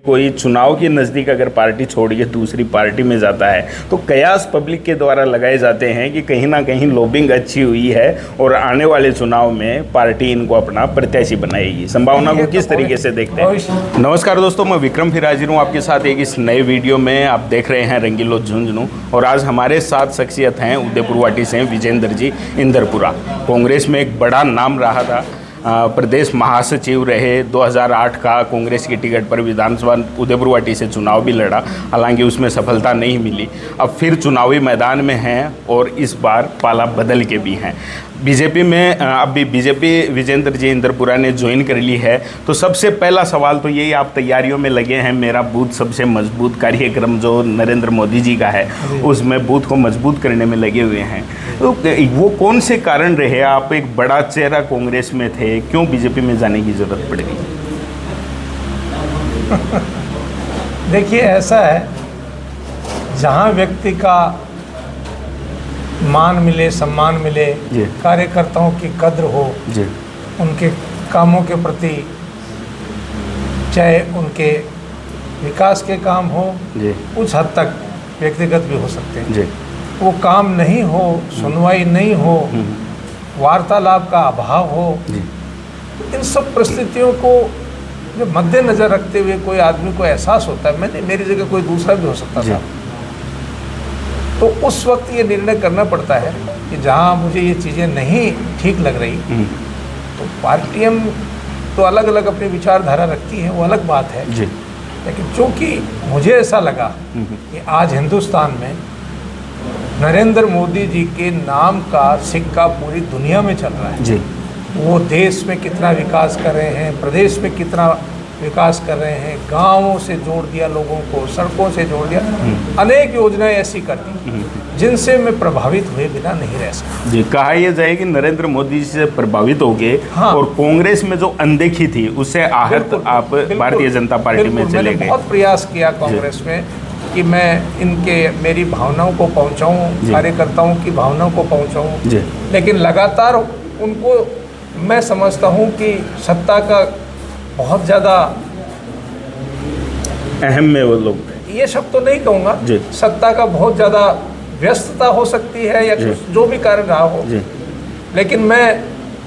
कोई चुनाव के नज़दीक अगर पार्टी छोड़ के दूसरी पार्टी में जाता है तो कयास पब्लिक के द्वारा लगाए जाते हैं कि कहीं ना कहीं लॉबिंग अच्छी हुई है और आने वाले चुनाव में पार्टी इनको अपना प्रत्याशी बनाएगी। संभावना को किस तरीके से देखते हैं? नमस्कार दोस्तों, मैं विक्रम फिर हाजिर हूँ आपके साथ एक इस नए वीडियो में। आप देख रहे हैं रंगीलो झुंझुनू और आज हमारे साथ शख्सियत हैं उदयपुर वाटी से विजेंद्र जी इंदरपुरा। कांग्रेस में एक बड़ा नाम रहा था, प्रदेश महासचिव रहे, 2008 का कांग्रेस की टिकट पर विधानसभा उदयपुर वाटी से चुनाव भी लड़ा, हालांकि उसमें सफलता नहीं मिली। अब फिर चुनावी मैदान में हैं और इस बार पाला बदल के भी हैं। बीजेपी में अभी बीजेपी विजेंद्र जी इंदरपुरा ने ज्वाइन कर ली है। तो सबसे पहला सवाल तो यही, आप तैयारियों में लगे हैं। मेरा बूथ सबसे मजबूत कार्यक्रम जो नरेंद्र मोदी जी का है उसमें बूथ को मजबूत करने में लगे हुए हैं। तो वो कौन से कारण रहे? आप एक बड़ा चेहरा कांग्रेस में थे, क्यों बीजेपी में जाने की जरूरत पड़ गई? देखिए, ऐसा है, जहाँ व्यक्ति का मान मिले, सम्मान मिले, कार्यकर्ताओं की कद्र हो, उनके कामों के प्रति, चाहे उनके विकास के काम हो, कुछ हद तक व्यक्तिगत भी हो सकते हैं, वो काम नहीं हो, सुनवाई नहीं हो, वार्तालाप का अभाव हो, इन सब परिस्थितियों को जो मद्देनजर रखते हुए कोई आदमी को एहसास होता है, मेरी जगह कोई दूसरा भी हो सकता था, तो उस वक्त ये निर्णय करना पड़ता है कि जहाँ मुझे ये चीज़ें नहीं ठीक लग रही, तो पार्टियां तो अलग अलग अपनी विचारधारा रखती हैं, वो अलग बात है। लेकिन चूँकि मुझे ऐसा लगा कि आज हिंदुस्तान में नरेंद्र मोदी जी के नाम का सिक्का पूरी दुनिया में चल रहा है। वो देश में कितना विकास कर रहे हैं, प्रदेश में कितना विकास कर रहे हैं, गांवों से जोड़ दिया लोगों को, सड़कों से जोड़ दिया, अनेक योजनाएं ऐसी कर दी जिनसे मैं प्रभावित हुए बिना नहीं रह सकता। जी, कहा यह जाए कि नरेंद्र मोदी जी से प्रभावित हो गए। हाँ। और कांग्रेस में जो अनदेखी थी उससे आहत आप भारतीय जनता पार्टी में चले गए। बहुत प्रयास किया कांग्रेस में कि मैं मेरी भावनाओं को पहुँचाऊँ, कार्यकर्ताओं की भावनाओं को पहुँचाऊँ, लेकिन लगातार उनको मैं समझता हूँ कि सत्ता का बहुत ज़्यादा अहम में वो लोग, ये सब तो नहीं कहूँगा, सत्ता का बहुत ज़्यादा व्यस्तता हो सकती है या जो भी कारण रहा हो, लेकिन मैं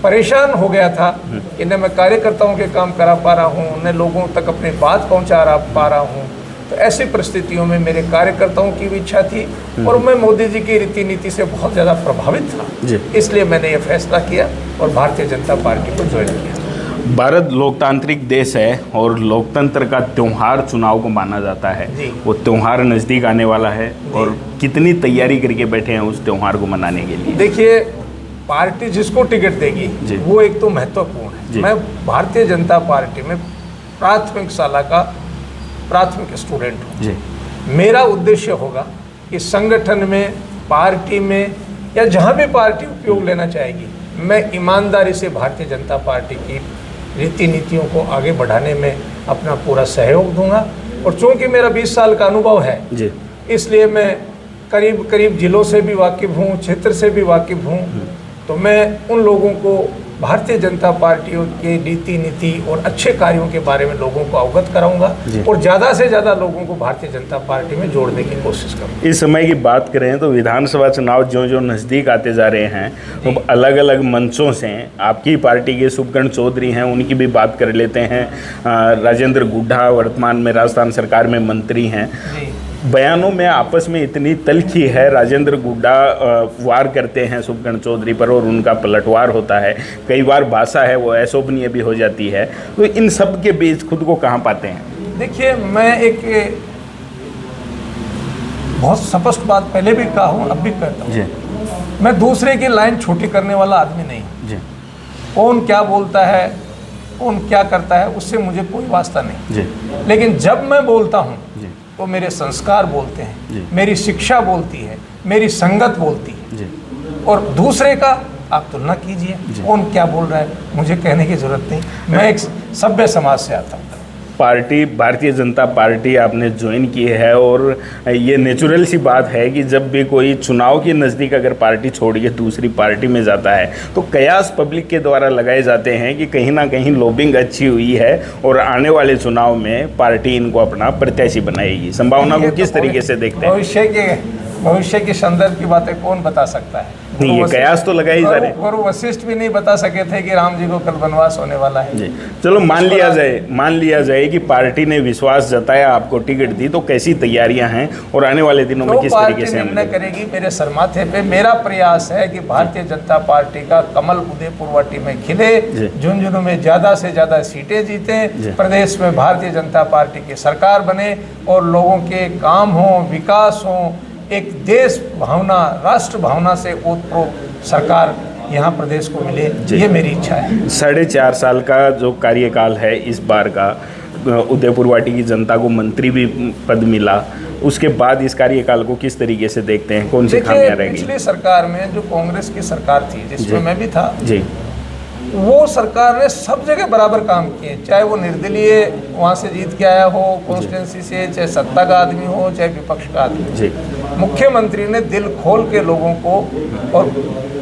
परेशान हो गया था कि न मैं कार्यकर्ताओं के काम करा पा रहा हूँ, न लोगों तक अपनी बात पहुँचा पा रहा हूँ। तो ऐसी परिस्थितियों में मेरे कार्यकर्ताओं की भी इच्छा थी और मैं मोदी जी की रीति नीति से बहुत ज़्यादा प्रभावित था, इसलिए मैंने ये फैसला किया और भारतीय जनता पार्टी को ज्वाइन किया। भारत लोकतांत्रिक देश है और लोकतंत्र का त्योहार चुनाव को माना जाता है। वो त्योहार नज़दीक आने वाला है और कितनी तैयारी करके बैठे हैं उस त्योहार को मनाने के लिए? देखिए, पार्टी जिसको टिकट देगी वो एक तो महत्वपूर्ण है। मैं भारतीय जनता पार्टी में प्राथमिक शाला का प्राथमिक स्टूडेंट हूँ। मेरा उद्देश्य होगा कि संगठन में, पार्टी में या जहाँ भी पार्टी उपयोग लेना चाहेगी, मैं ईमानदारी से भारतीय जनता पार्टी की रीति नीतियों को आगे बढ़ाने में अपना पूरा सहयोग दूंगा। और चूँकि मेरा 20 साल का अनुभव है, इसलिए मैं करीब करीब जिलों से भी वाकिफ़ हूँ, क्षेत्र से भी वाकिफ़ हूँ, तो मैं उन लोगों को भारतीय जनता पार्टियों के रीति नीति और अच्छे कार्यों के बारे में लोगों को अवगत कराऊंगा और ज़्यादा से ज़्यादा लोगों को भारतीय जनता पार्टी में जोड़ने की कोशिश करूँगा। इस समय की बात करें तो विधानसभा चुनाव जो नज़दीक आते जा रहे हैं, तो अलग अलग मंचों से आपकी पार्टी के शुभकर्ण चौधरी हैं, उनकी भी बात कर लेते हैं। राजेंद्र गुड्डा वर्तमान में राजस्थान सरकार में मंत्री हैं। बयानों में आपस में इतनी तल्खी है, राजेंद्र गुड्डा वार करते हैं शुभकर्ण चौधरी पर और उनका पलटवार होता है, कई बार भाषा है वो अशोभनीय भी हो जाती है। तो इन सब के बीच खुद को कहाँ पाते हैं? देखिए, मैं एक बहुत स्पष्ट बात पहले भी कहा हूँ, अब भी कहता हूँ, मैं दूसरे की लाइन छोटी करने वाला आदमी नहीं हूँ। कौन क्या बोलता है, कौन क्या करता है, उससे मुझे कोई वास्ता नहीं। लेकिन जब मैं बोलता हूँ तो मेरे संस्कार बोलते हैं, मेरी शिक्षा बोलती है, मेरी संगत बोलती है। और दूसरे का आप तुलना कीजिए, कौन क्या बोल रहा है, मुझे कहने की जरूरत नहीं। मैं एक सभ्य समाज से आता हूँ। पार्टी भारतीय जनता पार्टी आपने ज्वाइन की है और ये नेचुरल सी बात है कि जब भी कोई चुनाव के नज़दीक अगर पार्टी छोड़ के दूसरी पार्टी में जाता है तो कयास पब्लिक के द्वारा लगाए जाते हैं कि कहीं ना कहीं लॉबिंग अच्छी हुई है और आने वाले चुनाव में पार्टी इनको अपना प्रत्याशी बनाएगी। संभावना को किस तरीके से देखते हैं? भविष्य के संदर्भ की बातें कौन बता सकता है? नहीं, ये कयास तो लगाई जा रहे हैं। और वशिष्ठ भी नहीं बता सके थे कि राम जी को कल वनवास होने वाला है। जी, चलो मान लिया जाए कि पार्टी ने विश्वास जताया, आपको टिकट दी, तो कैसी तैयारियां हैं और आने वाले दिनों में किस तरीके से निर्णय करेगी? मेरे सरमाथे पे मेरा प्रयास है कि भारतीय जनता पार्टी का कमल उदयपुरवाटी में खिले, झुंझुनू में ज्यादा से ज्यादा सीटें जीते, प्रदेश में भारतीय जनता पार्टी की सरकार बने और लोगों के काम हो, विकास हो, एक देश भावना, राष्ट्र भावना से ओतप्रोत सरकार यहाँ प्रदेश को मिले, ये मेरी इच्छा है। 4.5 साल का जो कार्यकाल है इस बार का, उदयपुरवाटी की जनता को मंत्री भी पद मिला, उसके बाद इस कार्यकाल को किस तरीके से देखते हैं? कौन सी खामियां रहेंगी? पिछली सरकार में जो कांग्रेस की सरकार थी, जिसमें मैं भी था जी, वो सरकार ने सब जगह बराबर काम किए, चाहे वो निर्दलीय वहाँ से जीत के आया हो कॉन्स्टिट्यूंसी से, चाहे सत्ता का आदमी हो, चाहे विपक्ष का आदमी जी। मुख्यमंत्री ने दिल खोल के लोगों को और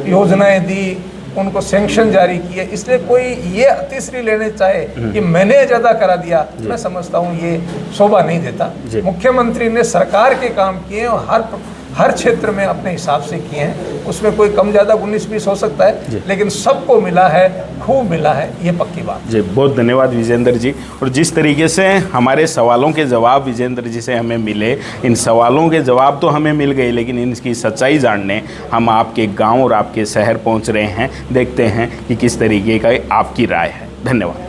योजनाएं दी, उनको सैंक्शन जारी किए, इसलिए कोई ये तीसरी लेने चाहे कि मैंने ज़्यादा करा दिया, मैं समझता हूँ ये शोभा नहीं देता। मुख्यमंत्री ने सरकार के काम किए और हर क्षेत्र में अपने हिसाब से किए हैं, उसमें कोई कम ज़्यादा 19-20 हो सकता है, लेकिन सबको मिला है, खूब मिला है, ये पक्की बात जी। बहुत धन्यवाद विजेंद्र जी। और जिस तरीके से हमारे सवालों के जवाब विजेंद्र जी से हमें मिले, इन सवालों के जवाब तो हमें मिल गए, लेकिन इनकी सच्चाई जानने हम आपके गांव और आपके शहर पहुंच रहे हैं। देखते हैं कि किस तरीके का आपकी राय है। धन्यवाद।